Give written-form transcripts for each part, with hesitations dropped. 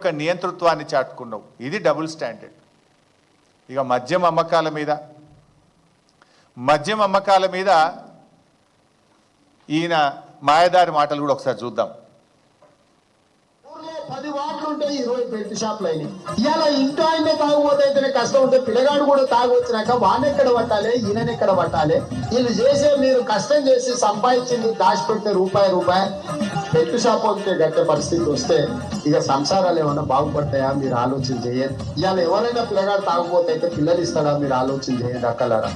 యొక్క నియంతృత్వాన్ని చాటుకున్నావు. ఇది double standard. ఇక మద్యం అమ్మకాల మీద ఈయన మాయదారి మాటలు కూడా ఒకసారి చూద్దాం. 10 వార్డులు ఉంటాయి, 20 బెల్ట్ షాపులు అయినాయి. ఇవాళ ఇంట్లో ఆయన తాగుపోతే కష్టం ఉంటే పిల్లగాడు కూడా తాగొచ్చినాక వానెక్కడ పట్టాలి, ఈయనెక్కడ పట్టాలి? వీళ్ళు చేసే మీరు కష్టం చేసి సంపాదించింది దాచిపెడితే రూపాయి బెల్ట్ షాప్ వస్తే గట్టే పరిస్థితి వస్తే ఇక సంసారాలు ఏమన్నా బాగుపడతాయా? మీరు ఆలోచన చేయండి. ఇవాళ ఎవరైనా పిల్లగాడు తాగుపోతే అయితే పిల్లలు ఇస్తాడా? మీరు ఆలోచన చేయండి అక్కలారా.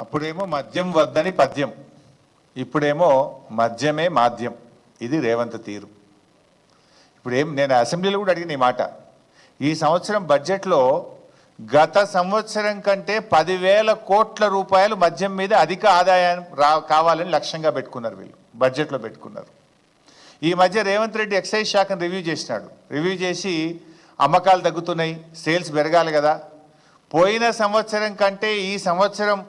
అప్పుడేమో మద్యం వద్దని పద్యం, ఇప్పుడేమో మద్యమే మాధ్యం. ఇది రేవంత్ తీరు. నేను అసెంబ్లీలో కూడా అడిగిన ఈ మాట. ఈ సంవత్సరం బడ్జెట్లో గత సంవత్సరం కంటే 10,000 కోట్ల రూపాయలు మద్యం మీద అధిక ఆదాయం కావాలని లక్ష్యంగా పెట్టుకున్నారు. వీళ్ళు బడ్జెట్లో పెట్టుకున్నారు. ఈ మధ్య రేవంత్ రెడ్డి ఎక్సైజ్ శాఖను రివ్యూ చేసినాడు. రివ్యూ చేసి అమ్మకాలు తగ్గుతున్నాయి, సేల్స్ పెరగాలి కదా. పోయిన సంవత్సరం కంటే ఈ సంవత్సరం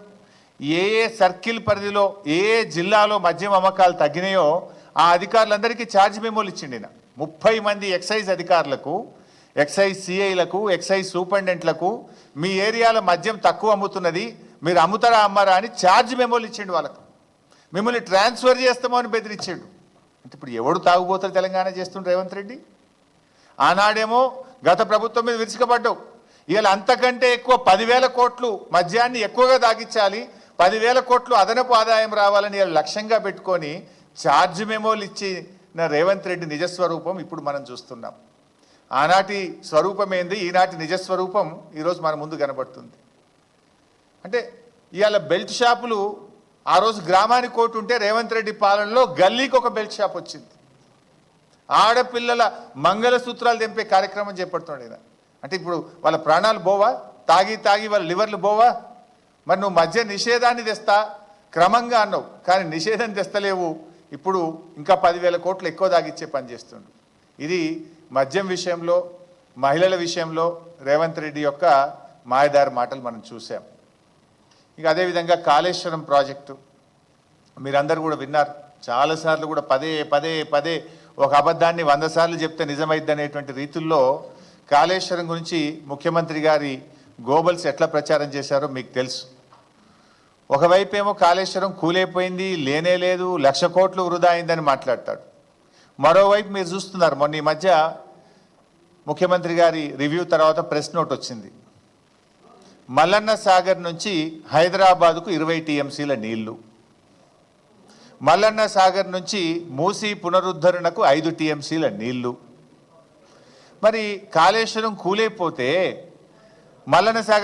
ఏ సర్కిల్ పరిధిలో ఏ జిల్లాలో మద్యం అమ్మకాలు తగ్గినాయో ఆ అధికారులందరికీ ఛార్జ్ మెమోలు ఇచ్చిండి. 30 మంది ఎక్సైజ్ అధికారులకు, ఎక్సైజ్ సిఐలకు, ఎక్సైజ్ సూపరింటెండెంట్లకు మీ ఏరియాలో మద్యం తక్కువ అమ్ముతున్నది, మీరు అమ్ముతారా అమ్మారా అని ఛార్జ్ మెమోలు ఇచ్చిండు. వాళ్ళకు మిమ్మల్ని ట్రాన్స్ఫర్ చేస్తామో అని బెదిరించాడు. అంటే ఇప్పుడు ఎవడు తాగుబోతారు తెలంగాణ చేస్తుండ్రు రేవంత్ రెడ్డి? ఆనాడేమో గత ప్రభుత్వం మీద విరుచుకపడ్డావు. ఇవాళ అంతకంటే ఎక్కువ 10,000 కోట్లు మద్యాన్ని ఎక్కువగా తాగించాలి, 10,000 కోట్లు అదనపు ఆదాయం రావాలని లక్ష్యంగా పెట్టుకొని ఛార్జ్ మెమోలు ఇచ్చిన రేవంత్ రెడ్డి నిజస్వరూపం ఇప్పుడు మనం చూస్తున్నాం. ఆనాటి స్వరూపం ఏంది, ఈనాటి నిజస్వరూపం ఈరోజు మన ముందు కనబడుతుంది. అంటే ఇవాళ బెల్ట్ షాపులు ఆ రోజు గ్రామానికి కోటి ఉంటే రేవంత్ రెడ్డి పాలనలో గల్లీకి ఒక బెల్ట్ షాప్ వచ్చింది. ఆడపిల్లల మంగళసూత్రాలు తెంపే కార్యక్రమం చేపడుతున్నాడు. అంటే ఇప్పుడు వాళ్ళ ప్రాణాలు పోవా? తాగి వాళ్ళ లివర్లు పోవా? మరి నువ్వు మద్య నిషేధాన్ని తెస్తా క్రమంగా అన్నావు, కానీ నిషేధం తెస్తలేవు. ఇప్పుడు ఇంకా 10,000 కోట్లు ఎక్కువ తాగిచ్చే పని చేస్తుండు. ఇది మద్యం విషయంలో, మహిళల విషయంలో రేవంత్ రెడ్డి యొక్క మాయదారి మాటలు మనం చూసాం. ఇక అదేవిధంగా కాళేశ్వరం ప్రాజెక్టు మీరందరూ కూడా విన్నారు. చాలాసార్లు కూడా పదే ఒక అబద్ధాన్ని 100 సార్లు చెప్తే నిజమైద్ది అనేటువంటి రీతుల్లో కాళేశ్వరం గురించి ముఖ్యమంత్రి గారి గోబల్స్ ఎట్లా ప్రచారం చేశారో మీకు తెలుసు. ఒకవైపు ఏమో కాళేశ్వరం కూలైపోయింది, లేనే లేదు, 1,00,000 కోట్లు వృధా అయిందని మాట్లాడతాడు. మరోవైపు మీరు చూస్తున్నారు, మొన్న ఈ మధ్య ముఖ్యమంత్రి గారి రివ్యూ తర్వాత ప్రెస్ నోట్ వచ్చింది. మల్లన్న సాగర్ నుంచి హైదరాబాదుకు 20 టీఎంసీల నీళ్లు, మల్లన్న సాగర్ నుంచి మూసీ పునరుద్ధరణకు 5 టీఎంసీల నీళ్లు. మరి కాళేశ్వరం కూలైపోతే మల్లన్న సాగర్